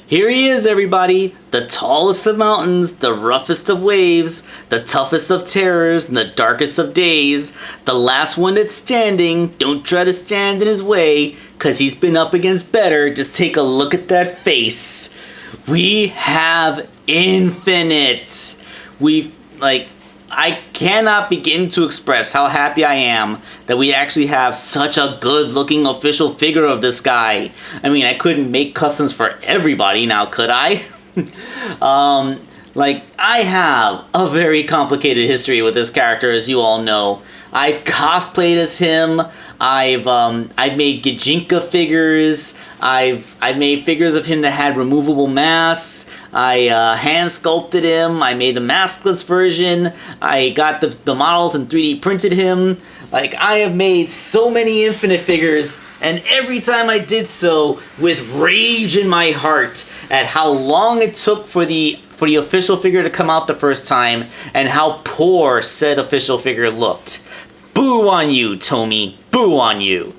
Here he is, everybody! The tallest of mountains, the roughest of waves, the toughest of terrors, and the darkest of days. The last one that's standing, don't try to stand in his way, cause he's been up against better, just take a look at that face. We have Infinite! I cannot begin to express how happy I am that we actually have such a good looking official figure of this guy. I mean, I couldn't make customs for everybody now, could I? I have a very complicated history with this character, as you all know. I've cosplayed as him. I've made Gijinka figures. I've made figures of him that had removable masks. I hand sculpted him. I made a maskless version. I got the models and 3D printed him. I have made so many Infinite figures, and every time I did so with rage in my heart at how long it took for the official figure to come out the first time and how poor said official figure looked. Boo on you, Tomy. Boo on you.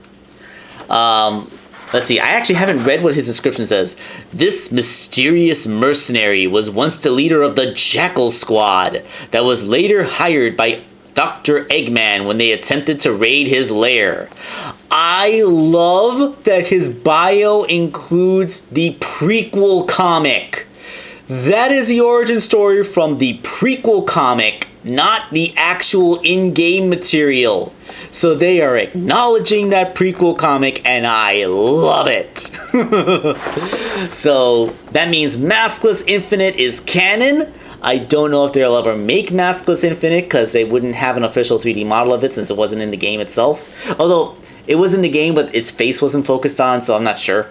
Let's see. I actually haven't read what his description says. This mysterious mercenary was once the leader of the Jackal Squad that was later hired by Dr. Eggman when they attempted to raid his lair. I love that his bio includes the prequel comic. That is the origin story from the prequel comic, not the actual in-game material. So they are acknowledging that prequel comic, and I love it. So that means Maskless Infinite is canon. I don't know if they'll ever make Maskless Infinite because they wouldn't have an official 3D model of it since it wasn't in the game itself. Although it was in the game, but its face wasn't focused on, so I'm not sure.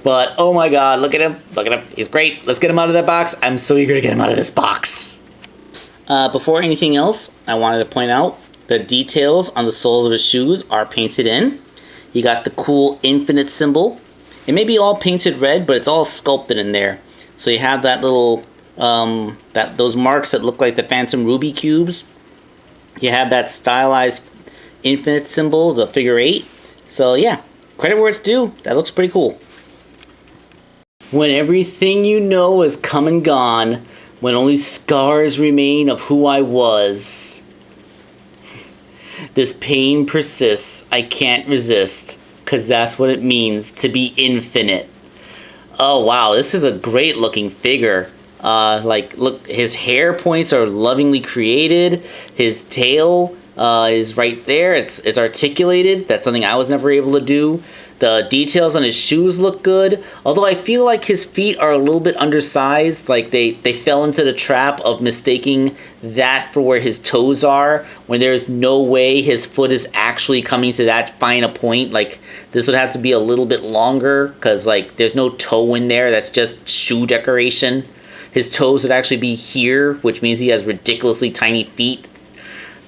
But oh my god, look at him. Look at him. He's great. Let's get him out of that box. I'm so eager to get him out of this box. Before anything else, I wanted to point out the details on the soles of his shoes are painted in. You got the cool Infinite symbol. It may be all painted red, but it's all sculpted in there. So you have that little, those marks that look like the Phantom Ruby cubes. You have that stylized Infinite symbol, the figure 8. So yeah, credit where it's due. That looks pretty cool. When everything you know is come and gone, when only scars remain of who I was. This pain persists, I can't resist, 'cause that's what it means to be infinite. Oh wow, this is a great looking figure. Look, his hair points are lovingly created. His tail is right there. It's articulated. That's something I was never able to do. The details on his shoes look good, although I feel like his feet are a little bit undersized. Like they fell into the trap of mistaking that for where his toes are, when there's no way his foot is actually coming to that fine a point. Like, this would have to be a little bit longer, because like there's no toe in there, that's just shoe decoration. His toes would actually be here, which means he has ridiculously tiny feet.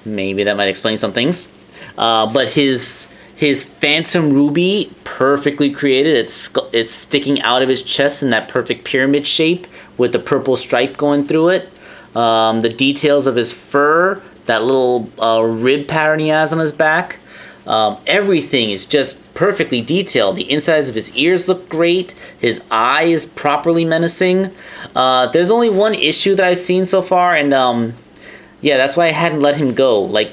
Maybe that might explain some things. But his Phantom Ruby, perfectly created. It's sticking out of his chest in that perfect pyramid shape with the purple stripe going through it. The details of his fur, that little rib pattern he has on his back. Everything is just perfectly detailed. The insides of his ears look great. His eye is properly menacing. There's only one issue that I've seen so far, and yeah, that's why I hadn't let him go. Like,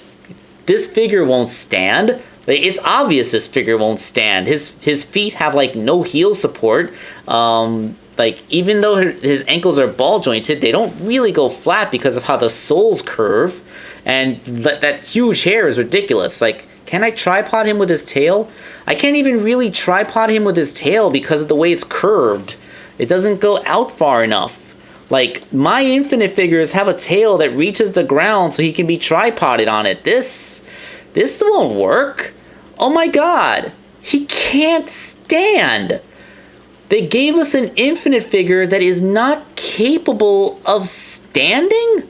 this figure won't stand. Like, it's obvious this figure won't stand. His feet have like no heel support. Like, even though his ankles are ball jointed, they don't really go flat because of how the soles curve, and that huge hair is ridiculous. Like, can I tripod him with his tail? I can't even really tripod him with his tail because of the way it's curved. It doesn't go out far enough. Like, my Infinite figures have a tail that reaches the ground so he can be tripoded on it. This won't work. Oh my god. He can't stand. They gave us an Infinite figure that is not capable of standing?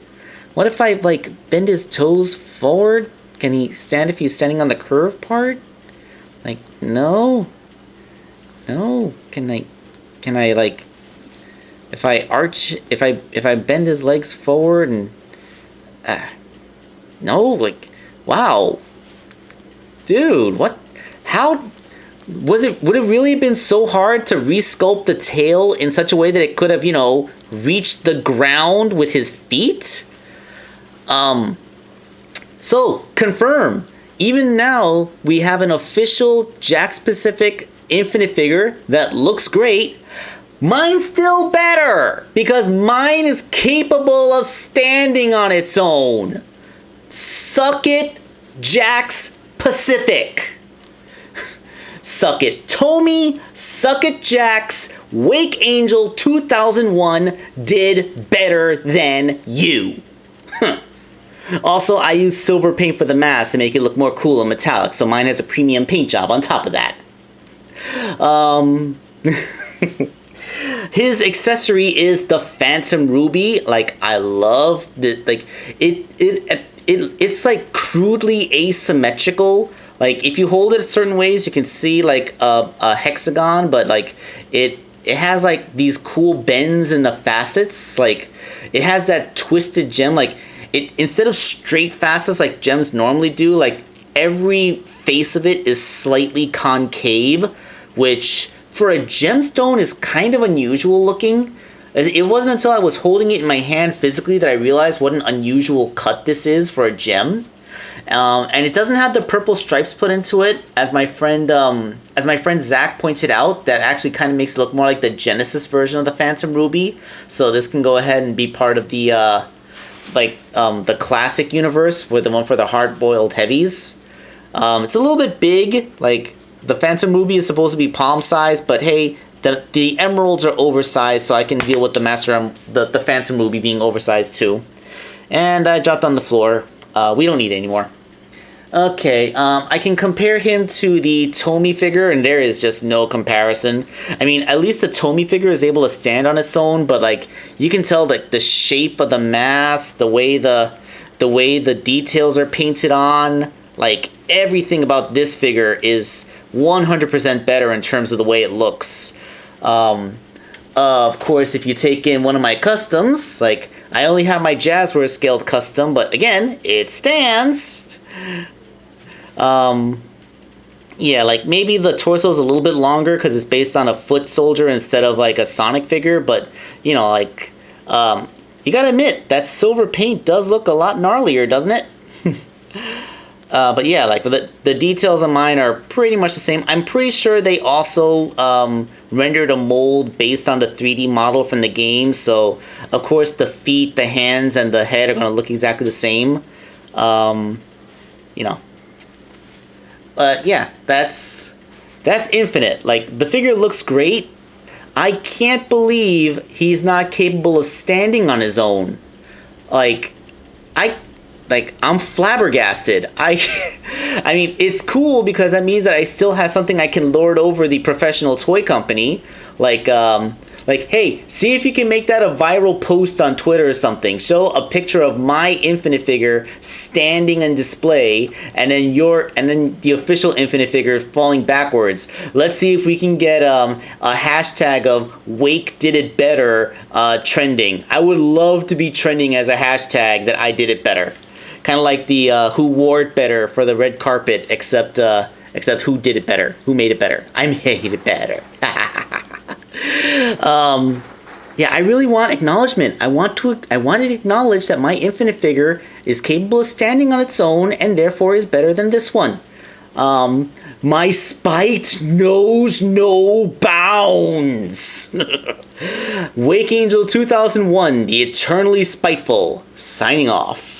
What if I, like, bend his toes forward? Can he stand if he's standing on the curved part? Like, no. No. Can I like, if I arch, if I bend his legs forward and, no, like, wow. Dude, what, how, would it really have been so hard to resculpt the tail in such a way that it could have, reached the ground with his feet? So, confirm. Even now, we have an official Jakks Pacific Infinite figure that looks great. Mine's still better because mine is capable of standing on its own. Suck it, Jakks Pacific. Suck it, Tomy. Suck it, Jakks. Wake Angel 2001 did better than you. Also, I use silver paint for the mask to make it look more cool and metallic, so mine has a premium paint job on top of that. His accessory is the Phantom Ruby. Like, I love the it's like crudely asymmetrical. Like, if you hold it certain ways, you can see like a hexagon, but like it has like these cool bends in the facets. Like, it has that twisted gem. Like, it, instead of straight facets like gems normally do, like every face of it is slightly concave, which for a gemstone is kind of unusual looking. It wasn't until I was holding it in my hand physically that I realized what an unusual cut this is for a gem. And it doesn't have the purple stripes put into it, as my friend Zach pointed out. That actually kind of makes it look more like the Genesis version of the Phantom Ruby. So this can go ahead and be part of the the classic universe, for the one for the hard-boiled heavies. It's a little bit big. Like, the Phantom Ruby is supposed to be palm size, but hey, the emeralds are oversized, so I can deal with the Phantom Ruby being oversized too. And I dropped on the floor. We don't need it anymore. Okay, I can compare him to the Tomy figure, and there is just no comparison. I mean, at least the Tomy figure is able to stand on its own, but like, you can tell like the shape of the mask, the way the details are painted on, like everything about this figure is 100% better in terms of the way it looks. Of course, if you take in one of my customs, like, I only have my Jazzware scaled custom, but again, it stands. Yeah, like, maybe the torso is a little bit longer because it's based on a foot soldier instead of like a Sonic figure, but you know, like, you gotta admit that silver paint does look a lot gnarlier, doesn't it? But yeah, like, the details on mine are pretty much the same. I'm pretty sure they also rendered a mold based on the 3D model from the game, so of course the feet, the hands, and the head are going to look exactly the same. You know. But yeah, that's Infinite. Like, the figure looks great. I can't believe he's not capable of standing on his own. I'm flabbergasted. I mean, it's cool because that means that I still have something I can lord over the professional toy company. Like, hey, see if you can make that a viral post on Twitter or something. Show a picture of my Infinite figure standing on display, and then the official Infinite figure falling backwards. Let's see if we can get a hashtag of Wake Did It Better trending. I would love to be trending as a hashtag that I did it better. Kind of like the Who Wore It Better for the red carpet, except who did it better? Who made it better? I made it better. Yeah, I really want acknowledgement. I want to acknowledge that my Infinite figure is capable of standing on its own and therefore is better than this one. My spite knows no bounds. Wake Angel 2001, the eternally spiteful, signing off.